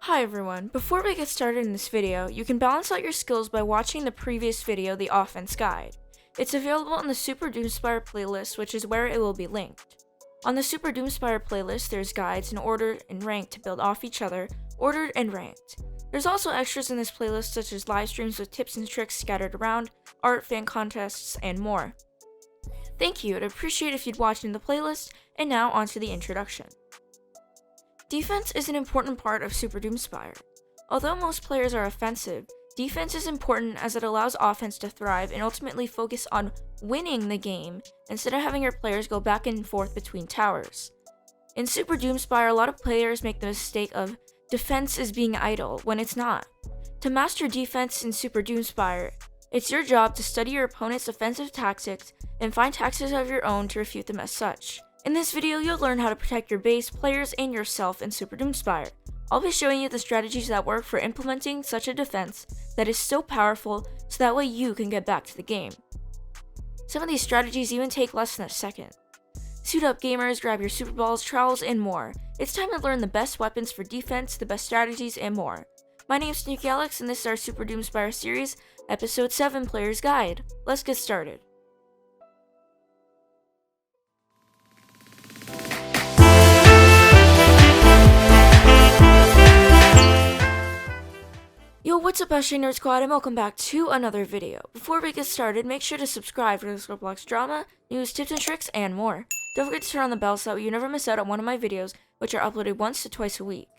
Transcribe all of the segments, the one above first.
Hi everyone, before we get started in this video, you can balance out your skills by watching the previous video, The Offense Guide. It's available on the Super Doomspire playlist, which is where it will be linked. On the Super Doomspire playlist, there's guides in order and ranked to build off each other, ordered and ranked. There's also extras in this playlist such as live streams with tips and tricks scattered around, art, fan contests, and more. Thank you, I'd appreciate if you'd watch in the playlist, and now onto the introduction. Defense is an important part of Super Doomspire. Although most players are offensive, defense is important as it allows offense to thrive and ultimately focus on winning the game instead of having your players go back and forth between towers. In Super Doomspire, a lot of players make the mistake of defense is being idle when it's not. To master defense in Super Doomspire, it's your job to study your opponent's offensive tactics and find tactics of your own to refute them as such. In this video, you'll learn how to protect your base, players, and yourself in Super Doomspire. I'll be showing you the strategies that work for implementing such a defense that is so powerful so that way you can get back to the game. Some of these strategies even take less than a second. Suit up gamers, grab your super balls, trowels, and more. It's time to learn the best weapons for defense, the best strategies, and more. My name is TanookiAlex and this is our Super Doomspire series, Episode 7 Player's Guide. Let's get started. Yo, what's up Nerd Squad and welcome back to another video. Before we get started, make sure to subscribe for this Roblox drama, news, tips and tricks, and more. Don't forget to turn on the bell so that you never miss out on one of my videos, which are uploaded once to twice a week.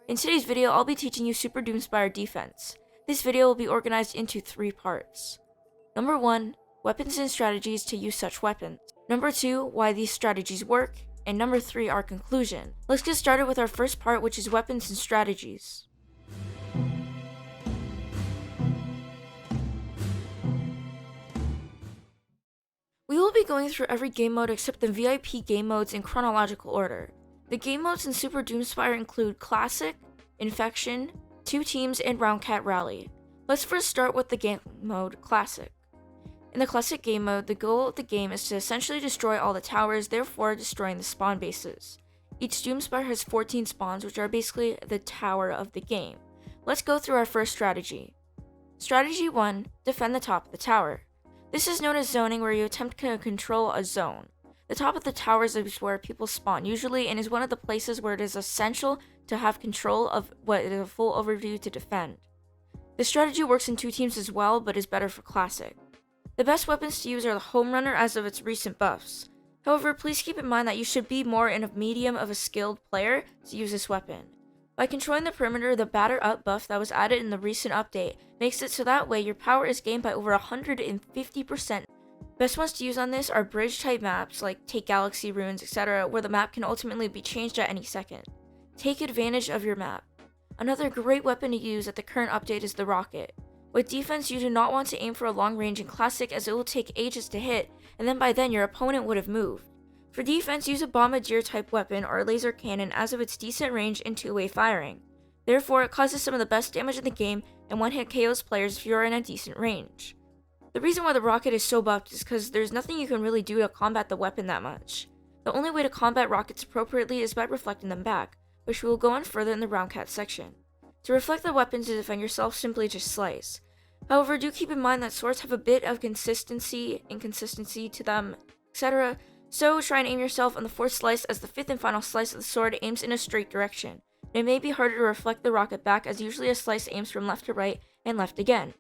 In today's video, I'll be teaching you Super Doomspire defense. This video will be organized into 3 parts. Number 1, weapons and strategies to use such weapons. Number 2, why these strategies work. And number 3, our conclusion. Let's get started with our first part, which is weapons and strategies. We will be going through every game mode except the VIP game modes in chronological order. The game modes in Super Doomspire include Classic, Infection, 2 Teams, and Roundcat Rally. Let's first start with the game mode Classic. In the Classic game mode, the goal of the game is to essentially destroy all the towers, therefore destroying the spawn bases. Each Doomspire has 14 spawns, which are basically the tower of the game. Let's go through our first strategy. Strategy 1, defend the top of the tower. This is known as zoning, where you attempt to control a zone. The top of the towers is where people spawn usually and is one of the places where it is essential to have control of what is a full overview to defend. This strategy works in 2 teams as well, but is better for Classic. The best weapons to use are the Homerunner as of its recent buffs. However, please keep in mind that you should be more in a medium of a skilled player to use this weapon. By controlling the perimeter, the batter up buff that was added in the recent update makes it so that way your power is gained by over 150%. Best ones to use on this are bridge type maps like Take Galaxy Ruins, etc., where the map can ultimately be changed at any second. Take advantage of your map. Another great weapon to use at the current update is the rocket. With defense, you do not want to aim for a long range in Classic as it will take ages to hit, and then by then your opponent would have moved. For defense, use a bombardier type weapon or a laser cannon as of its decent range and 2-way firing. Therefore, it causes some of the best damage in the game and one-hit KOs players if you are in a decent range. The reason why the rocket is so buffed is because there's nothing you can really do to combat the weapon that much. The only way to combat rockets appropriately is by reflecting them back, which we will go on further in the Roundcat section. To reflect the weapons to defend yourself, simply just slice. However, do keep in mind that swords have a bit of inconsistency to them, etc., so try and aim yourself on the 4th slice as the 5th and final slice of the sword aims in a straight direction. It may be harder to reflect the rocket back as usually a slice aims from left to right and left again.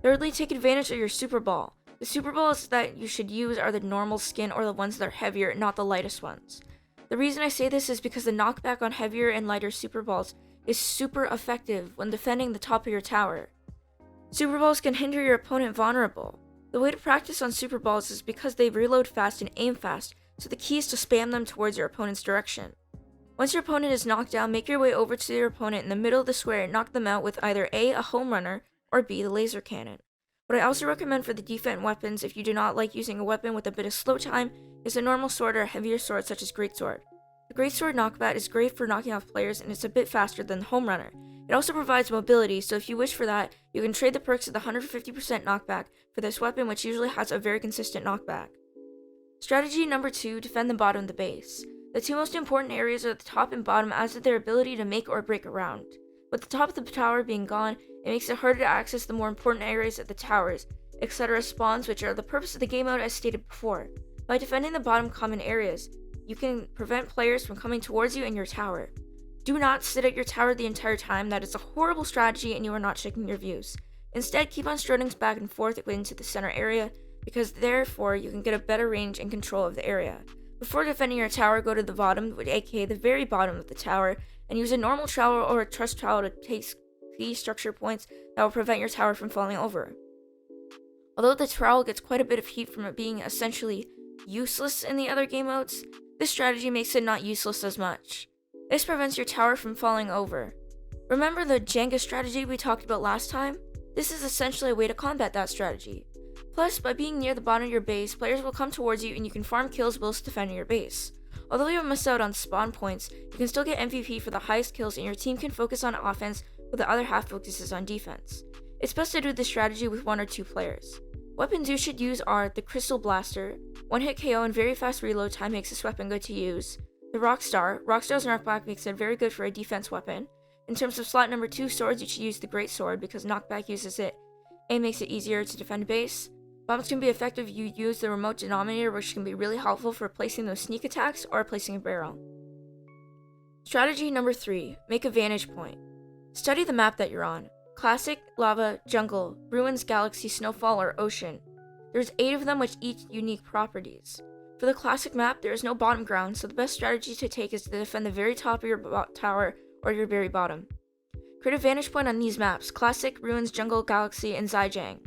Thirdly, take advantage of your super ball. The super balls that you should use are the normal skin or the ones that are heavier, not the lightest ones. The reason I say this is because the knockback on heavier and lighter super balls is super effective when defending the top of your tower. Super balls can hinder your opponent vulnerable. The way to practice on super balls is because they reload fast and aim fast, so the key is to spam them towards your opponent's direction. Once your opponent is knocked down, make your way over to your opponent in the middle of the square and knock them out with either A, a Homerunner, or B, the laser cannon. What I also recommend for the defense weapons if you do not like using a weapon with a bit of slow time is a normal sword or a heavier sword such as Greatsword. The Greatsword knockback is great for knocking off players and it's a bit faster than the Homerunner. It also provides mobility, so if you wish for that, you can trade the perks of the 150% knockback for this weapon, which usually has a very consistent knockback. Strategy number 2, defend the bottom of the base. The 2 most important areas are the top and bottom as to their ability to make or break a round. With the top of the tower being gone, it makes it harder to access the more important areas of the towers, etc. spawns, which are the purpose of the game mode as stated before. By defending the bottom common areas, you can prevent players from coming towards you and your tower. Do not sit at your tower the entire time. That is a horrible strategy and you are not checking your views. Instead, keep on strutting back and forth into the center area, because therefore you can get a better range and control of the area. Before defending your tower, go to the bottom, aka the very bottom of the tower, and use a normal trowel or a truss trowel to take key structure points that will prevent your tower from falling over. Although the trowel gets quite a bit of heat from it being essentially useless in the other game modes, this strategy makes it not useless as much. This prevents your tower from falling over. Remember the Jenga strategy we talked about last time? This is essentially a way to combat that strategy. Plus, by being near the bottom of your base, players will come towards you and you can farm kills whilst defending your base. Although you'll miss out on spawn points, you can still get MVP for the highest kills and your team can focus on offense while the other half focuses on defense. It's best to do this strategy with 1 or 2 players. Weapons you should use are the Crystal Blaster, 1-hit KO and very fast reload time makes this weapon good to use. The Rockstar's knockback makes it very good for a defense weapon. In terms of slot number 2 swords, you should use the Great Sword because knockback uses it and makes it easier to defend base. Bombs can be effective if you use the remote denominator, which can be really helpful for placing those sneak attacks or placing a barrel. Strategy number 3, make a vantage point. Study the map that you're on. Classic, Lava, Jungle, Ruins, Galaxy, Snowfall, or Ocean. There's 8 of them with each unique properties. For the classic map, there is no bottom ground, so the best strategy to take is to defend the very top of your tower or your very bottom. Create a vantage point on these maps: Classic, Ruins, Jungle, Galaxy, and Zhejiang.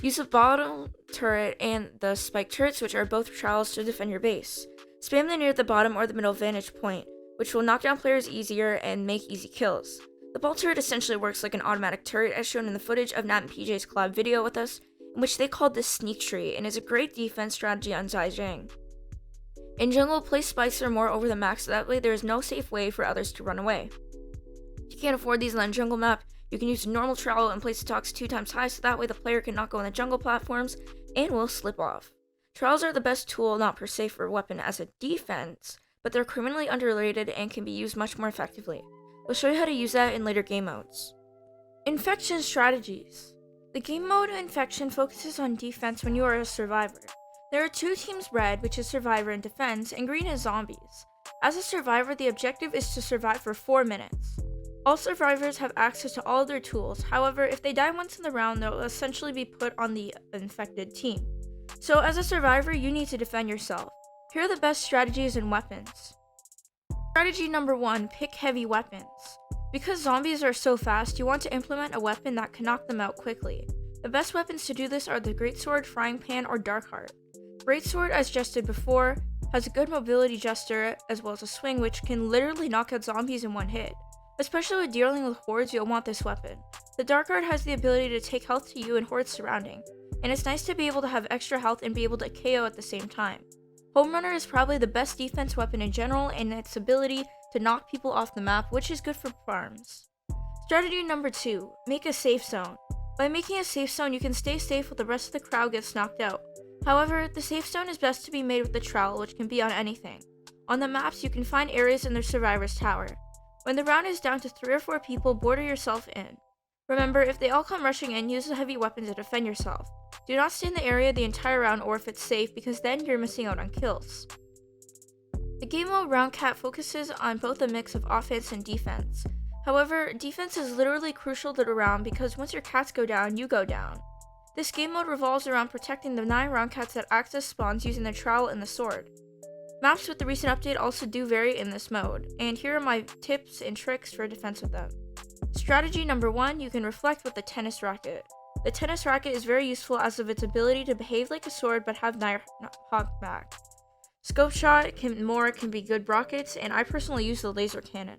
Use the bottom turret and the spike turrets, which are both trowels, to defend your base. Spam them near the bottom or the middle vantage point, which will knock down players easier and make easy kills. The ball turret essentially works like an automatic turret, as shown in the footage of Nat and PJ's collab video with us, in which they called this Sneak Tree, and is a great defense strategy on Zhejiang. In Jungle, place spikes or more over the map, so that way there is no safe way for others to run away. If you can't afford these on a jungle map, you can use a normal trowel and place the talks 2 times high, so that way the player cannot go on the jungle platforms and will slip off. Trowels are the best tool, not per se for a weapon as a defense, but they're criminally underrated and can be used much more effectively. We'll show you how to use that in later game modes. Infection strategies. The game mode Infection focuses on defense when you are a survivor. There are 2 teams: red, which is survivor and defense, and green is zombies. As a survivor, the objective is to survive for 4 minutes. All survivors have access to all of their tools. However, if they die once in the round, they'll essentially be put on the infected team. So as a survivor, you need to defend yourself. Here are the best strategies and weapons. Strategy number 1, pick heavy weapons. Because zombies are so fast, you want to implement a weapon that can knock them out quickly. The best weapons to do this are the Greatsword, Frying Pan, or Darkheart. Greatsword, as jested before, has a good mobility gesture as well as a swing, which can literally knock out zombies in 1 hit. Especially when dealing with hordes, you'll want this weapon. The Darkheart has the ability to take health to you and hordes surrounding, and it's nice to be able to have extra health and be able to KO at the same time. Homerunner is probably the best defense weapon in general, and its ability to knock people off the map, which is good for farms. Strategy number 2, make a safe zone. By making a safe zone, you can stay safe while the rest of the crowd gets knocked out. However, the safe zone is best to be made with the trowel, which can be on anything. On the maps, you can find areas in the survivor's tower. When the round is down to 3 or 4 people, border yourself in. Remember, if they all come rushing in, use a heavy weapon to defend yourself. Do not stay in the area the entire round or if it's safe, because then you're missing out on kills. The game mode Roundcat focuses on both a mix of offense and defense. However, defense is literally crucial to the round because once your cats go down, you go down. This game mode revolves around protecting the 9 Roundcats that access spawns using the trowel and the sword. Maps with the recent update also do vary in this mode, and here are my tips and tricks for defense of them. Strategy number 1, you can reflect with the tennis racket. The tennis racket is very useful as of its ability to behave like a sword but have knockback. Scope shot can be good rockets, and I personally use the laser cannon.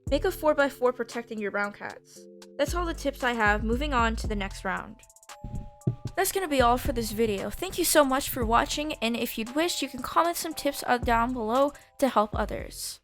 Make a 4x4 protecting your Roundcats. That's all the tips I have. Moving on to the next round. That's gonna be all for this video. Thank you so much for watching, and if you'd wish, you can comment some tips down below to help others.